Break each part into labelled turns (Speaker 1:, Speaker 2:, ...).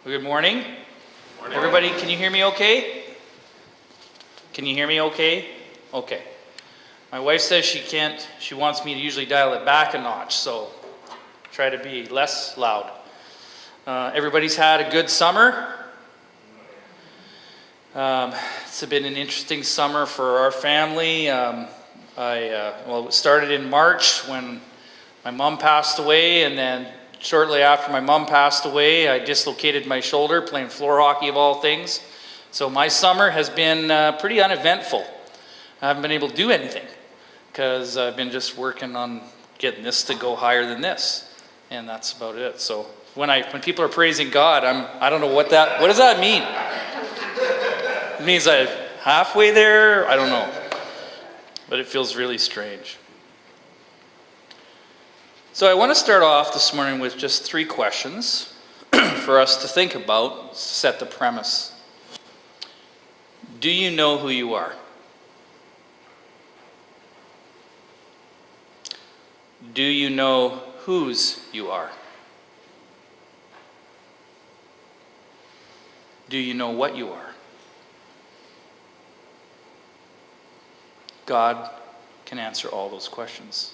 Speaker 1: Good morning. Everybody, can you hear me okay? Can you hear me okay? Okay. My wife says she can't, she wants me to usually dial it back a notch, so try to be less loud. Everybody's had a good summer. It's been an interesting summer for our family. It started in March when my mom passed away, and then shortly after my mom passed away, I dislocated my shoulder playing floor hockey of all things. So my summer has been pretty uneventful. I haven't been able to do anything because I've been just working on getting this to go higher than this, and that's about it. So when people are praising God, I don't know what does that mean? It means I'm halfway there? I don't know. But it feels really strange. So I want to start off this morning with just 3 questions for us to think about, set the premise. Do you know who you are? Do you know whose you are? Do you know what you are? God can answer all those questions.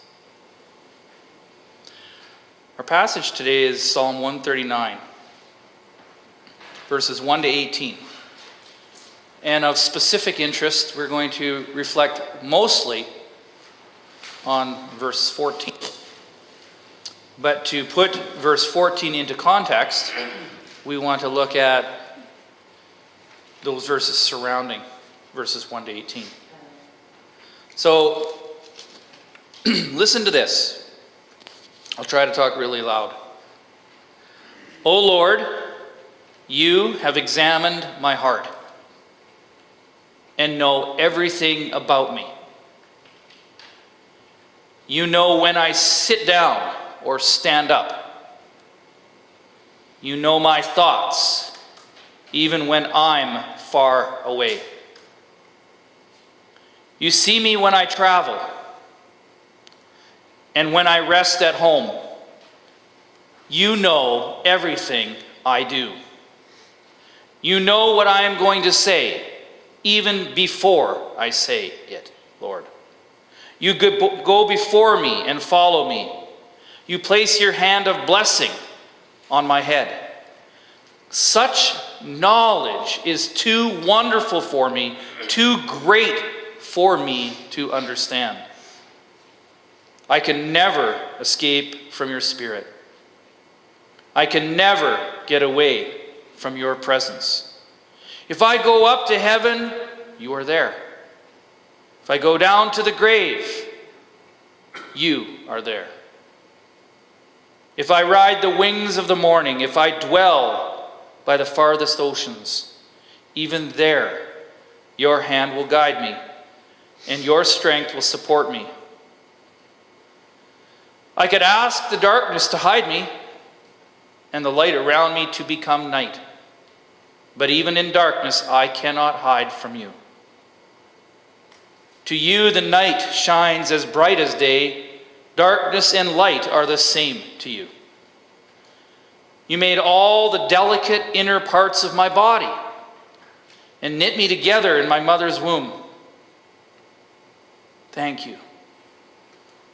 Speaker 1: Our passage today is Psalm 139, verses 1 to 18. And of specific interest, we're going to reflect mostly on verse 14. But to put verse 14 into context, we want to look at those verses surrounding verses 1 to 18. So, listen to this. I'll try to talk really loud. O Lord, you have examined my heart and know everything about me. You know when I sit down or stand up. You know my thoughts, even when I'm far away. You see me when I travel and when I rest at home. You know everything I do. You know what I am going to say, even before I say it, Lord. You go before me and follow me. You place your hand of blessing on my head. Such knowledge is too wonderful for me, too great for me to understand. I can never escape from your spirit. I can never get away from your presence. If I go up to heaven, you are there. If I go down to the grave, you are there. If I ride the wings of the morning, if I dwell by the farthest oceans, even there your hand will guide me, and your strength will support me. I could ask the darkness to hide me, and the light around me to become night. But even in darkness, I cannot hide from you. To you, the night shines as bright as day. Darkness and light are the same to you. You made all the delicate inner parts of my body and knit me together in my mother's womb. Thank you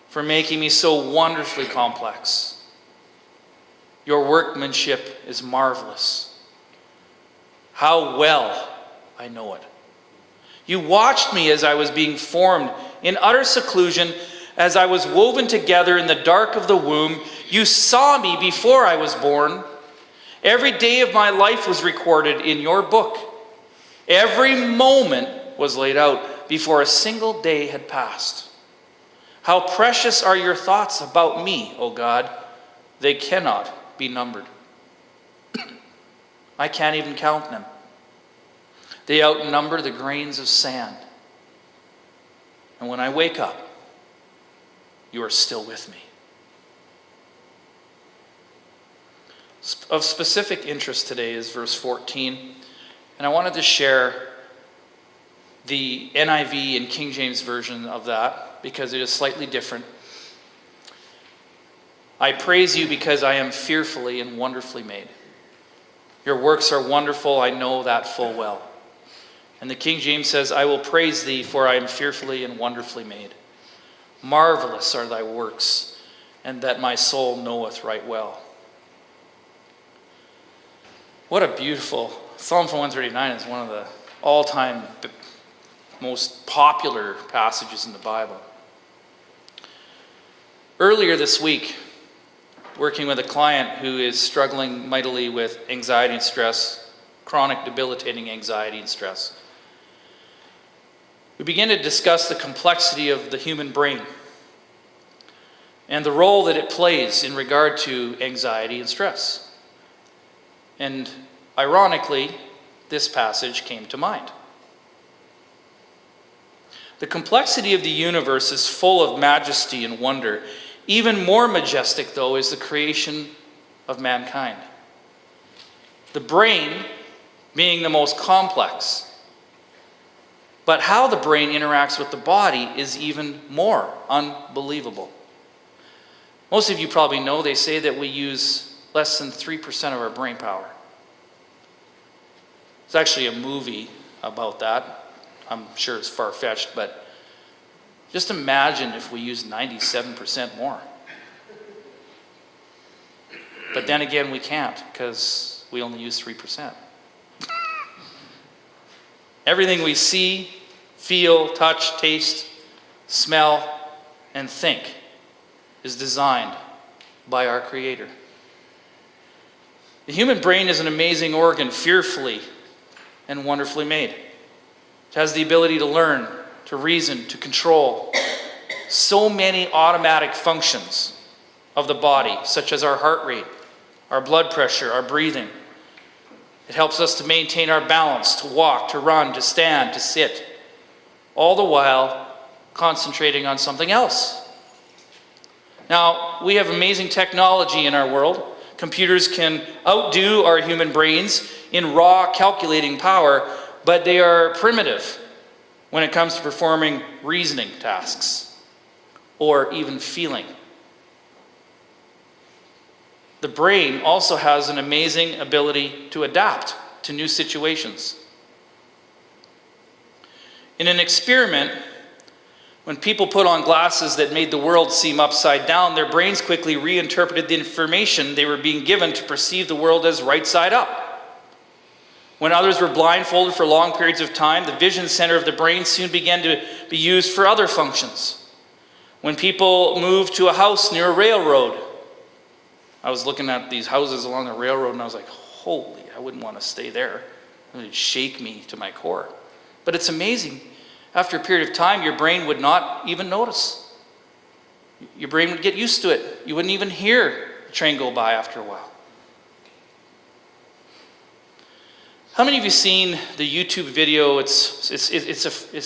Speaker 1: for making me so wonderfully complex. Your workmanship is marvelous. How well I know it. You watched me as I was being formed in utter seclusion, as I was woven together in the dark of the womb. You saw me before I was born. Every day of my life was recorded in your book. Every moment was laid out before a single day had passed. How precious are your thoughts about me, O God. They cannot be numbered. I can't even count them. They outnumber the grains of sand. And when I wake up, you are still with me. Of specific interest today is verse 14. And I wanted to share the NIV and King James version of that because it is slightly different. I praise you because I am fearfully and wonderfully made. Your works are wonderful, I know that full well. And the King James says, I will praise thee, for I am fearfully and wonderfully made. Marvelous are thy works, and that my soul knoweth right well. What a beautiful, Psalm 139 is one of the all-time most popular passages in the Bible. Earlier this week, working with a client who is struggling mightily with anxiety and stress, chronic debilitating anxiety and stress, we began to discuss the complexity of the human brain and the role that it plays in regard to anxiety and stress. And ironically, this passage came to mind. The complexity of the universe is full of majesty and wonder. Even more majestic, though, is the creation of mankind. The brain being the most complex. But how the brain interacts with the body is even more unbelievable. Most of you probably know they say that we use less than 3% of our brain power. There's actually a movie about that. I'm sure it's far-fetched, but just imagine if we used 97% more. But then again, we can't, because we only use 3%. Everything we see, feel, touch, taste, smell, and think is designed by our Creator. The human brain is an amazing organ, fearfully and wonderfully made. It has the ability to learn, to reason, to control so many automatic functions of the body, such as our heart rate, our blood pressure, our breathing. It helps us to maintain our balance, to walk, to run, to stand, to sit, all the while concentrating on something else. Now, we have amazing technology in our world. Computers can outdo our human brains in raw calculating power, but they are primitive when it comes to performing reasoning tasks or even feeling. The brain also has an amazing ability to adapt to new situations. In an experiment, when people put on glasses that made the world seem upside down, their brains quickly reinterpreted the information they were being given to perceive the world as right side up. When others were blindfolded for long periods of time, the vision center of the brain soon began to be used for other functions. When people moved to a house near a railroad, I was looking at these houses along the railroad and I was like, holy, I wouldn't want to stay there. It would shake me to my core. But it's amazing. After a period of time, your brain would not even notice. Your brain would get used to it. You wouldn't even hear the train go by after a while. How many of you seen the YouTube video? It's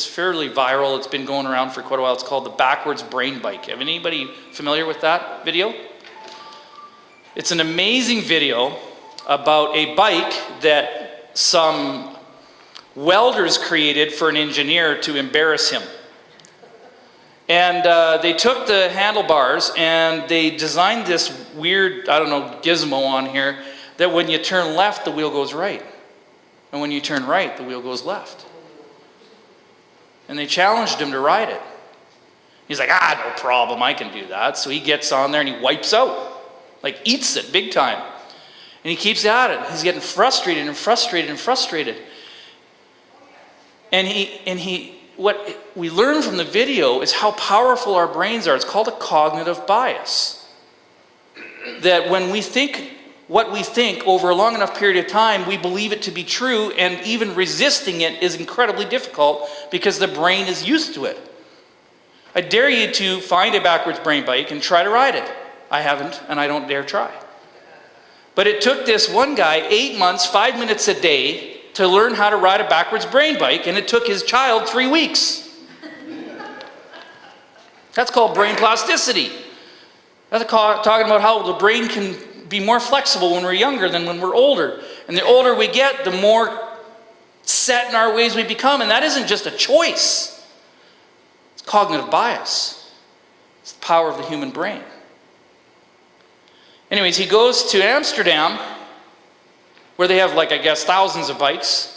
Speaker 1: fairly viral. It's been going around for quite a while. It's called the backwards brain bike. Have anybody familiar with that video? It's an amazing video about a bike that some welders created for an engineer to embarrass him. And they took the handlebars and they designed this weird, gizmo on here that when you turn left, the wheel goes right. And when you turn right, the wheel goes left. And they challenged him to ride it. He's like, no problem, I can do that. So he gets on there and he wipes out. Like eats it big time. And he keeps at it. He's getting frustrated and frustrated and frustrated. And what we learn from the video is how powerful our brains are. It's called a cognitive bias. That when we think what we think over a long enough period of time, we believe it to be true, and even resisting it is incredibly difficult because the brain is used to it. I dare you to find a backwards brain bike and try to ride it. I haven't, and I don't dare try. But it took this one guy 8 months, 5 minutes a day to learn how to ride a backwards brain bike, and it took his child 3 weeks. That's called brain plasticity. That's talking about how the brain can be more flexible when we're younger than when we're older. And the older we get, the more set in our ways we become, and that isn't just a choice. It's cognitive bias. It's the power of the human brain. Anyways, he goes to Amsterdam where they have, like, I guess, thousands of bikes.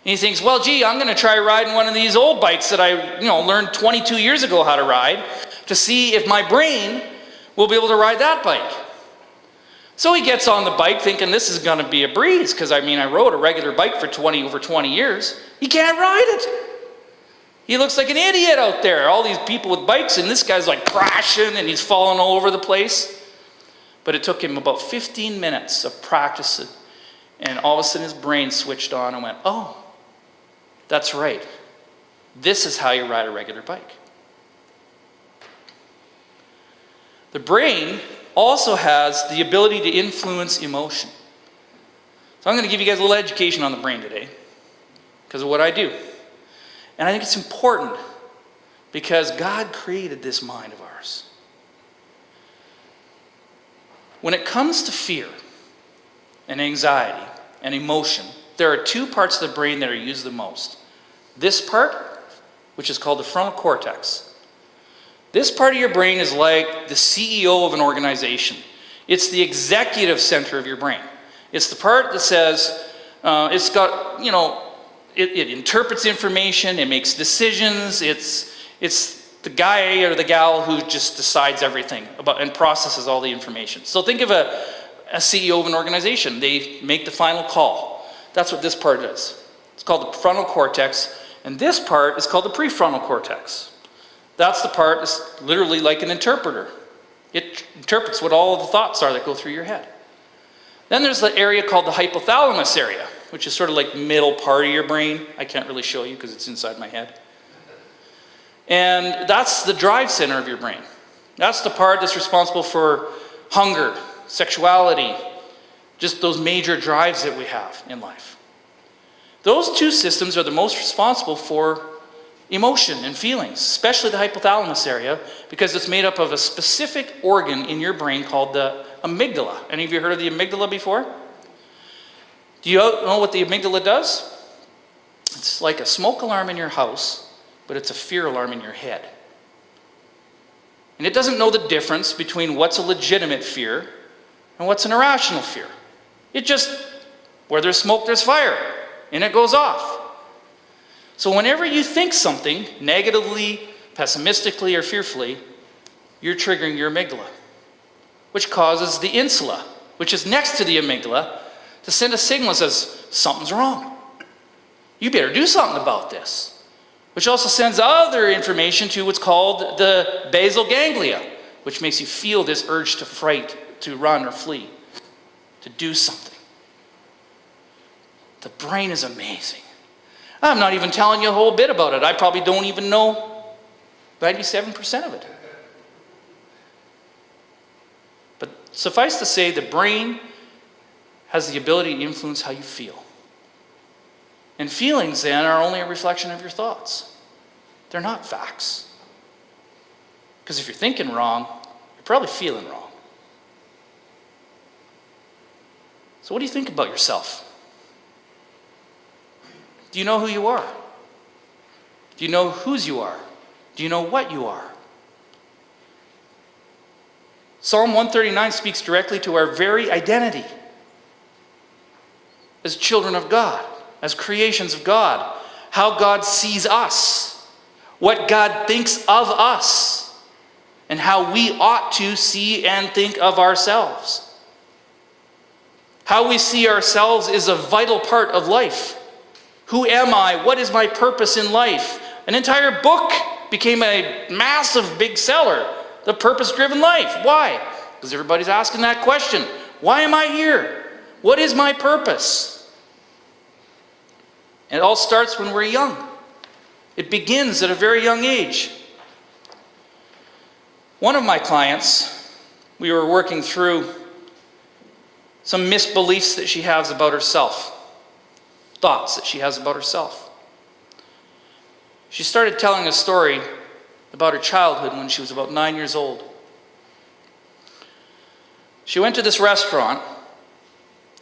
Speaker 1: And he thinks, well, gee, I'm going to try riding one of these old bikes that I, learned 22 years ago how to ride to see if my brain will be able to ride that bike. So he gets on the bike thinking this is going to be a breeze because, I rode a regular bike for over 20 years. He can't ride it. He looks like an idiot out there. All these people with bikes, and this guy's like crashing and he's falling all over the place. But it took him about 15 minutes of practicing, and all of a sudden his brain switched on and went, oh, that's right. This is how you ride a regular bike. The brain also has the ability to influence emotion. So I'm going to give you guys a little education on the brain today because of what I do. And I think it's important because God created this mind of ours. When it comes to fear and anxiety and emotion, there are two parts of the brain that are used the most. This part, which is called the frontal cortex. This part of your brain is like the CEO of an organization. It's the executive center of your brain. It's the part that says, it's got, it interprets information, it makes decisions, it's the guy or the gal who just decides everything about and processes all the information. So think of a CEO of an organization. They make the final call. That's what this part is. It's called the frontal cortex, and this part is called the prefrontal cortex. That's the part that's literally like an interpreter. It interprets what all of the thoughts are that go through your head. Then there's the area called the hypothalamus area, which is sort of like the middle part of your brain. I can't really show you because it's inside my head. And that's the drive center of your brain. That's the part that's responsible for hunger, sexuality, just those major drives that we have in life. Those two systems are the most responsible for emotion and feelings, especially the hypothalamus area, because it's made up of a specific organ in your brain called the amygdala. Any of you heard of the amygdala before? Do you know what the amygdala does? It's like a smoke alarm in your house, but it's a fear alarm in your head. And it doesn't know the difference between what's a legitimate fear and what's an irrational fear. It just, where there's smoke, there's fire, and it goes off. So whenever you think something negatively, pessimistically, or fearfully, you're triggering your amygdala, which causes the insula, which is next to the amygdala, to send a signal that says, something's wrong. You better do something about this. Which also sends other information to what's called the basal ganglia, which makes you feel this urge to fright, to run or flee, to do something. The brain is amazing. I'm not even telling you a whole bit about it. I probably don't even know 97% of it. But suffice to say, the brain has the ability to influence how you feel. And feelings, then, are only a reflection of your thoughts. They're not facts. Because if you're thinking wrong, you're probably feeling wrong. So what do you think about yourself? Do you know who you are? Do you know whose you are? Do you know what you are? Psalm 139 speaks directly to our very identity as children of God, as creations of God, how God sees us, what God thinks of us, and how we ought to see and think of ourselves. How we see ourselves is a vital part of life. Who am I? What is my purpose in life? An entire book became a massive big seller, The Purpose-Driven Life. Why? Because everybody's asking that question. Why am I here? What is my purpose? And it all starts when we're young. It begins at a very young age. One of my clients, we were working through some misbeliefs that she has about herself, thoughts that she has about herself. She started telling a story about her childhood when she was about 9 years old. She went to this restaurant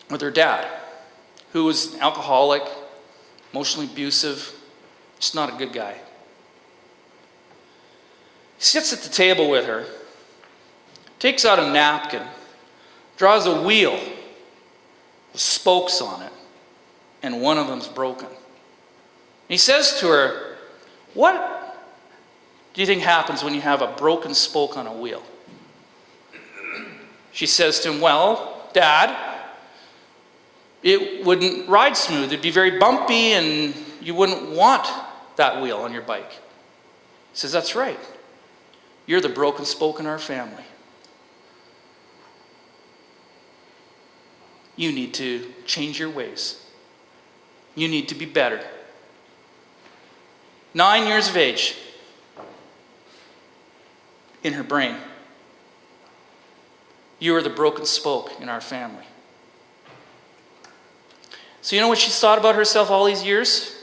Speaker 1: with her dad, who was an alcoholic, emotionally abusive, just not a good guy. He sits at the table with her, takes out a napkin, draws a wheel, with spokes on it, and one of them's broken. He says to her, what do you think happens when you have a broken spoke on a wheel? She says to him, well, Dad, it wouldn't ride smooth. It'd be very bumpy, and you wouldn't want that wheel on your bike. He says, that's right. You're the broken spoke in our family. You need to change your ways. You need to be better. 9 years of age in her brain. You are the broken spoke in our family. So you know what she's thought about herself all these years?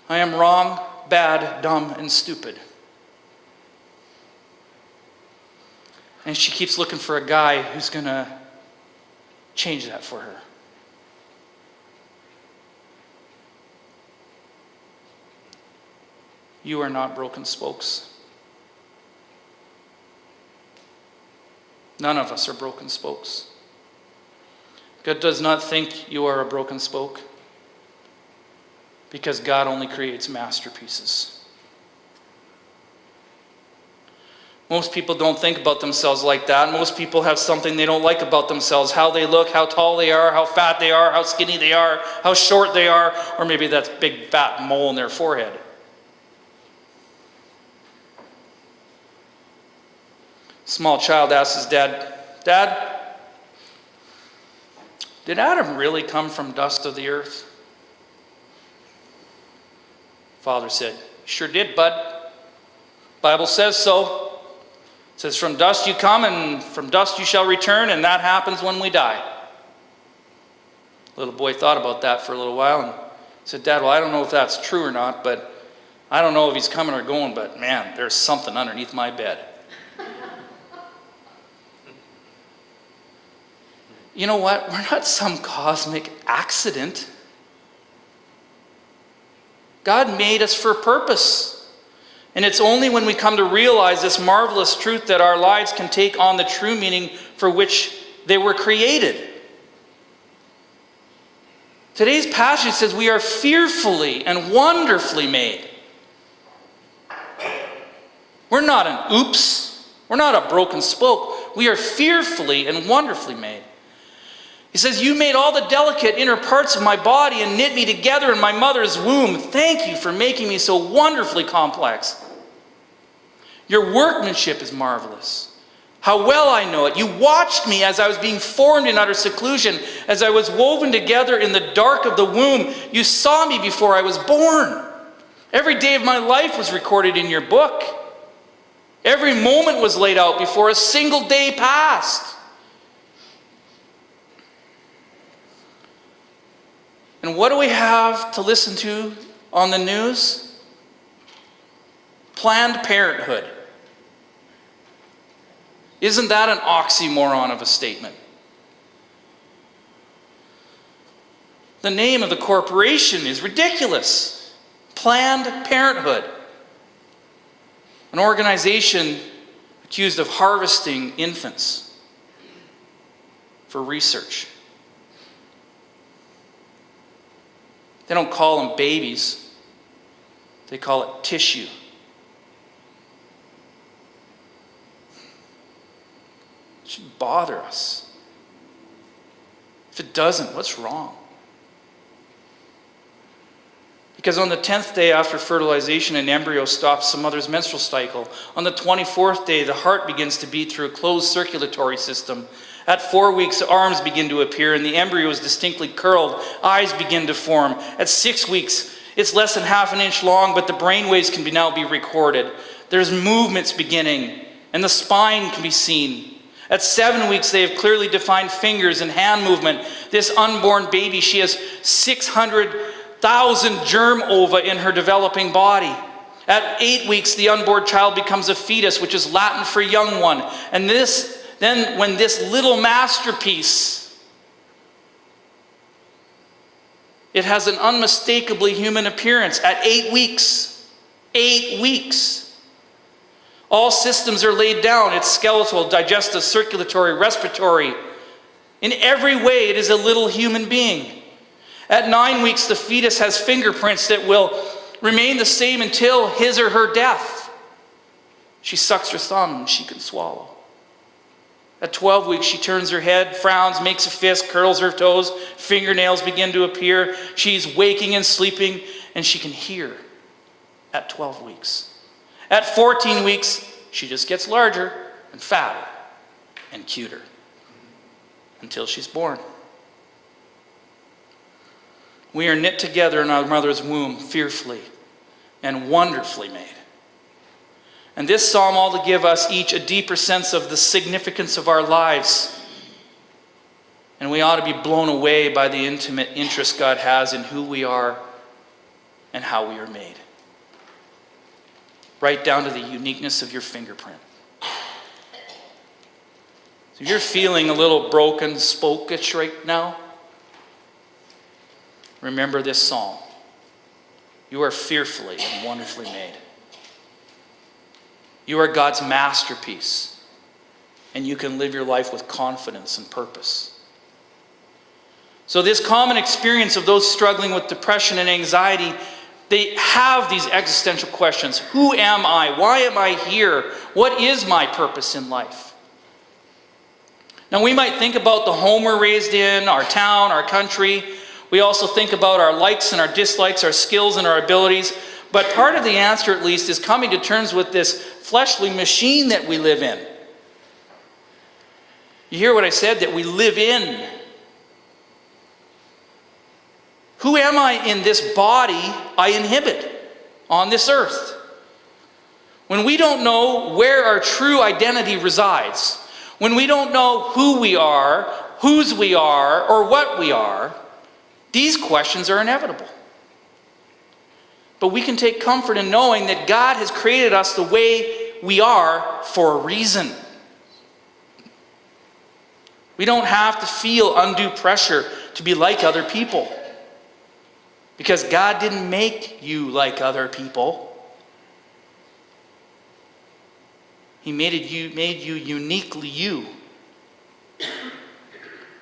Speaker 1: I am wrong, bad, dumb, and stupid. And she keeps looking for a guy who's going to change that for her. You are not broken spokes. None of us are broken spokes. God does not think you are a broken spoke, because God only creates masterpieces. Most people don't think about themselves like that. Most people have something they don't like about themselves. How they look, how tall they are, how fat they are, how skinny they are, how short they are, or maybe that's a big fat mole in their forehead. Small child asks his dad, Dad, did Adam really come from dust of the earth? Father said, sure did, bud. Bible says so. It says, from dust you come, and from dust you shall return, and that happens when we die. Little boy thought about that for a little while and said, Dad, well, I don't know if that's true or not, but I don't know if he's coming or going, but man, there's something underneath my bed. You know what? We're not some cosmic accident. God made us for a purpose. And it's only when we come to realize this marvelous truth that our lives can take on the true meaning for which they were created. Today's passage says we are fearfully and wonderfully made. We're not an oops. We're not a broken spoke. We are fearfully and wonderfully made. He says, you made all the delicate inner parts of my body and knit me together in my mother's womb. Thank you for making me so wonderfully complex. Your workmanship is marvelous. How well I know it. You watched me as I was being formed in utter seclusion, as I was woven together in the dark of the womb. You saw me before I was born. Every day of my life was recorded in your book. Every moment was laid out before a single day passed. And what do we have to listen to on the news? Planned Parenthood. Isn't that an oxymoron of a statement? The name of the corporation is ridiculous. Planned Parenthood. An organization accused of harvesting infants for research. They don't call them babies. They call it tissue. It should bother us. If it doesn't, what's wrong? Because on the 10th day after fertilization, an embryo stops the mother's menstrual cycle. On the 24th day, the heart begins to beat through a closed circulatory system. At 4 weeks, arms begin to appear, and the embryo is distinctly curled. Eyes begin to form. At 6 weeks, it's less than half an inch long, but the brain waves can now be recorded. There's movements beginning, and the spine can be seen. At 7 weeks, they have clearly defined fingers and hand movement. This unborn baby, she has 600,000 germ ova in her developing body. At 8 weeks, the unborn child becomes a fetus, which is Latin for young one. And then when this little masterpiece, it has an unmistakably human appearance at 8 weeks. 8 weeks. All systems are laid down. It's skeletal, digestive, circulatory, respiratory. In every way, it is a little human being. At 9 weeks, the fetus has fingerprints that will remain the same until his or her death. She sucks her thumb and she can swallow. At 12 weeks, she turns her head, frowns, makes a fist, curls her toes, fingernails begin to appear. She's waking and sleeping, and she can hear at 12 weeks. At 14 weeks, she just gets larger and fatter and cuter until she's born. We are knit together in our mother's womb, fearfully and wonderfully made. And this psalm ought to give us each a deeper sense of the significance of our lives. And we ought to be blown away by the intimate interest God has in who we are and how we are made. Right down to the uniqueness of your fingerprint. So if you're feeling a little broken, spokish right now, remember this psalm. You are fearfully and wonderfully made. You are God's masterpiece, and you can live your life with confidence and purpose. So this common experience of those struggling with depression and anxiety, they have these existential questions. Who am I? Why am I here? What is my purpose in life? Now we might think about the home we're raised in, our town, our country. We also think about our likes and our dislikes, our skills and our abilities. But part of the answer, at least, is coming to terms with this fleshly machine that we live in. You hear what I said? That we live in. Who am I in this body I inhabit on this earth? When we don't know where our true identity resides, when we don't know who we are, whose we are, or what we are, these questions are inevitable. But we can take comfort in knowing that God has created us the way we are for a reason. We don't have to feel undue pressure to be like other people. Because God didn't make you like other people. He made you uniquely you.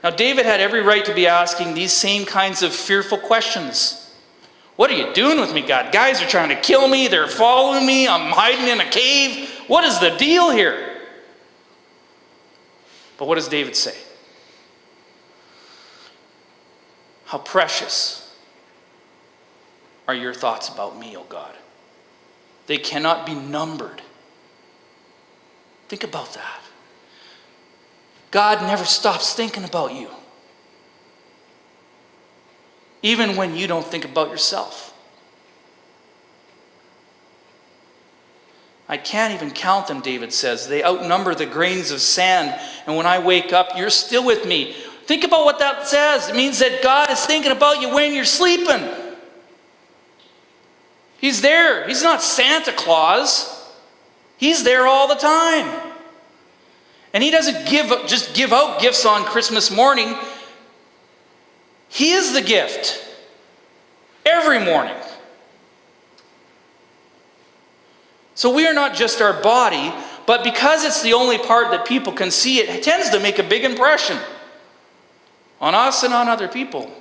Speaker 1: Now David had every right to be asking these same kinds of fearful questions. What are you doing with me, God? Guys are trying to kill me. They're following me. I'm hiding in a cave. What is the deal here? But what does David say? How precious are your thoughts about me, O God? They cannot be numbered. Think about that. God never stops thinking about you. Even when you don't think about yourself. I can't even count them, David says. They outnumber the grains of sand. And when I wake up, you're still with me. Think about what that says. It means that God is thinking about you when you're sleeping. He's there. He's not Santa Claus. He's there all the time. And he doesn't just give out gifts on Christmas morning. He is the gift. Every morning. So we are not just our body, but because it's the only part that people can see, it tends to make a big impression on us and on other people.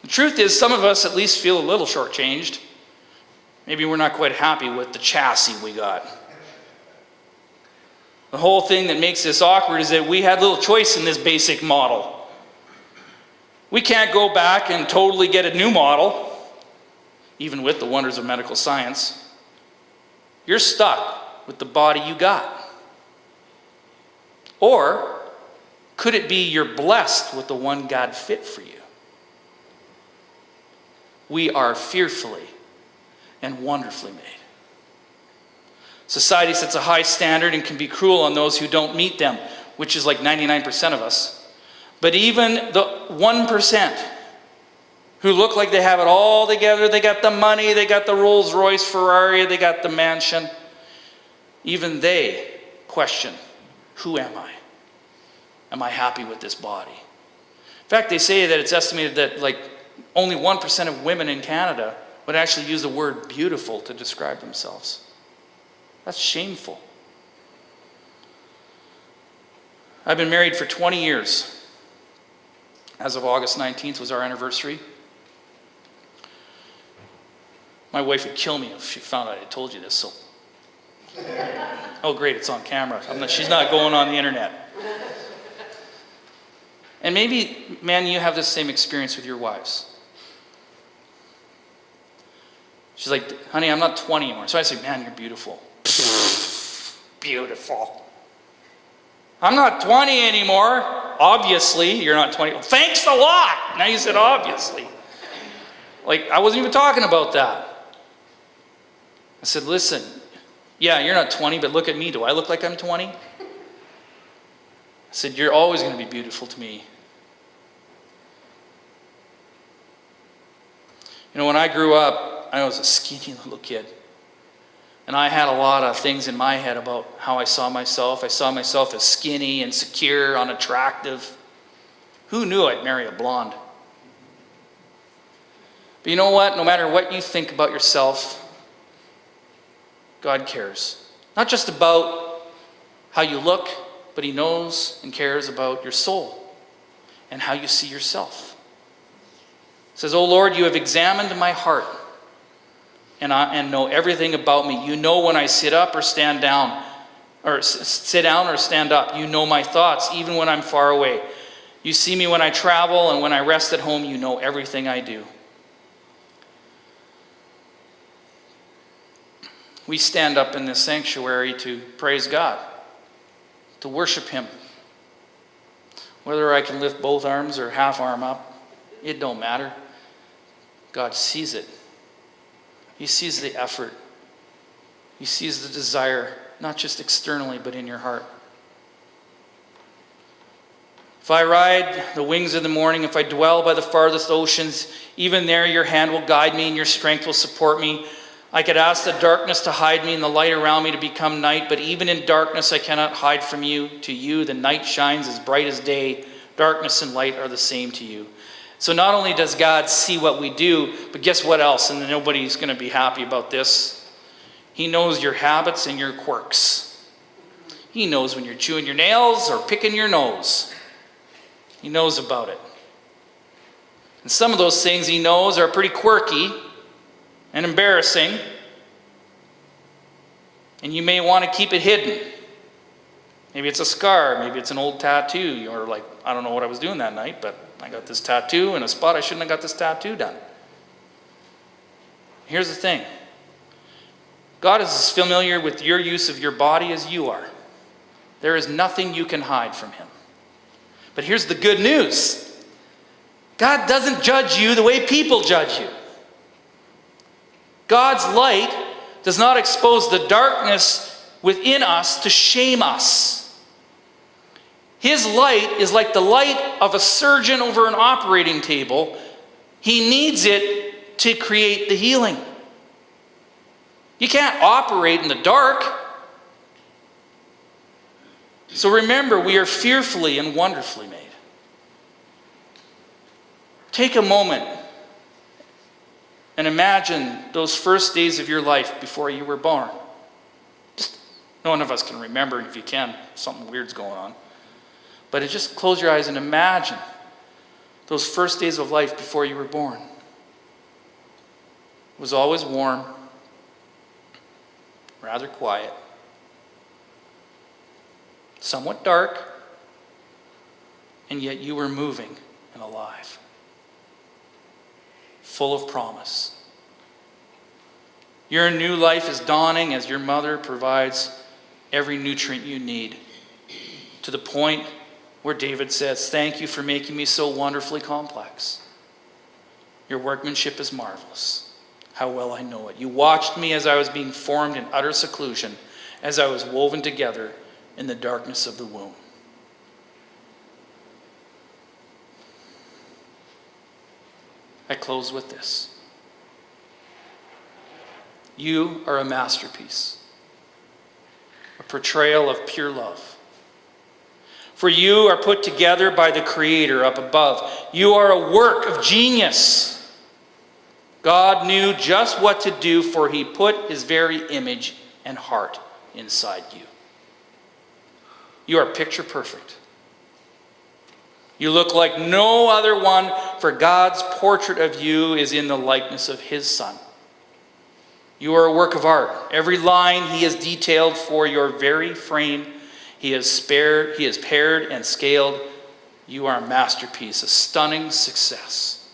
Speaker 1: The truth is, some of us at least feel a little shortchanged. Maybe we're not quite happy with the chassis we got. The whole thing that makes this awkward is that we had little choice in this basic model. We can't go back and totally get a new model, even with the wonders of medical science. You're stuck with the body you got. Or could it be you're blessed with the one God fit for you? We are fearfully and wonderfully made. Society sets a high standard and can be cruel on those who don't meet them, which is like 99% of us. But even the 1% who look like they have it all together, they got the money, they got the Rolls Royce Ferrari, they got the mansion, even they question, who am I? Am I happy with this body? In fact, they say that it's estimated that like only 1% of women in Canada would actually use the word beautiful to describe themselves. That's shameful. I've been married for 20 years. as of August 19th was our anniversary. My wife would kill me if she found out I told you this, so. Oh great, it's on camera. She's not going on the internet. And maybe, man, you have the same experience with your wives. She's like, honey, I'm not 20 anymore. So I say, man, you're beautiful. Beautiful. I'm not 20 anymore. Obviously, you're not 20. Thanks a lot. Now you said obviously. Like, I wasn't even talking about that. I said, listen, yeah, you're not 20, but look at me. Do I look like I'm 20? I said, you're always going to be beautiful to me. You know, when I grew up, I was a skinny little kid. And I had a lot of things in my head about how I saw myself. I saw myself as skinny, insecure, unattractive. Who knew I'd marry a blonde? But you know what? No matter what you think about yourself, God cares. Not just about how you look, but He knows and cares about your soul and how you see yourself. It says, "O Lord, you have examined my heart and know everything about me. You know when I sit up or stand down, or sit down or stand up. You know my thoughts, even when I'm far away. You see me when I travel, and when I rest at home, you know everything I do." We stand up in this sanctuary to praise God, to worship Him. Whether I can lift both arms or half arm up, it don't matter. God sees it. He sees the effort. He sees the desire, not just externally, but in your heart. If I ride the wings of the morning, if I dwell by the farthest oceans, even there your hand will guide me and your strength will support me. I could ask the darkness to hide me and the light around me to become night, but even in darkness I cannot hide from you. To you the night shines as bright as day. Darkness and light are the same to you. So not only does God see what we do, but guess what else? And nobody's going to be happy about this. He knows your habits and your quirks. He knows when you're chewing your nails or picking your nose. He knows about it. And some of those things He knows are pretty quirky and embarrassing. And you may want to keep it hidden. Maybe it's a scar. Maybe it's an old tattoo. Or like, I don't know what I was doing that night, but I got this tattoo in a spot I shouldn't have got this tattoo done. Here's the thing. God is as familiar with your use of your body as you are. There is nothing you can hide from Him. But here's the good news. God doesn't judge you the way people judge you. God's light does not expose the darkness within us to shame us. His light is like the light of a surgeon over an operating table. He needs it to create the healing. You can't operate in the dark. So remember, we are fearfully and wonderfully made. Take a moment and imagine those first days of your life before you were born. Just, none of us can remember. If you can, something weird's going on. But just close your eyes and imagine those first days of life before you were born. It was always warm, rather quiet, somewhat dark, and yet you were moving and alive, full of promise. Your new life is dawning as your mother provides every nutrient you need, to the point where David says, "Thank you for making me so wonderfully complex. Your workmanship is marvelous. How well I know it. You watched me as I was being formed in utter seclusion, as I was woven together in the darkness of the womb." I close with this. You are a masterpiece, a portrayal of pure love. For you are put together by the Creator up above. You are a work of genius. God knew just what to do, for He put His very image and heart inside you. You are picture perfect. You look like no other one, for God's portrait of you is in the likeness of his Son. You are a work of art. Every line he has detailed for your very frame. He has pared and scaled. You are a masterpiece, a stunning success.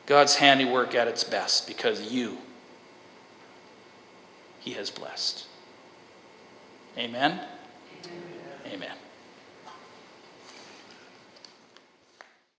Speaker 1: God's handiwork at its best, because he has blessed. Amen? Amen.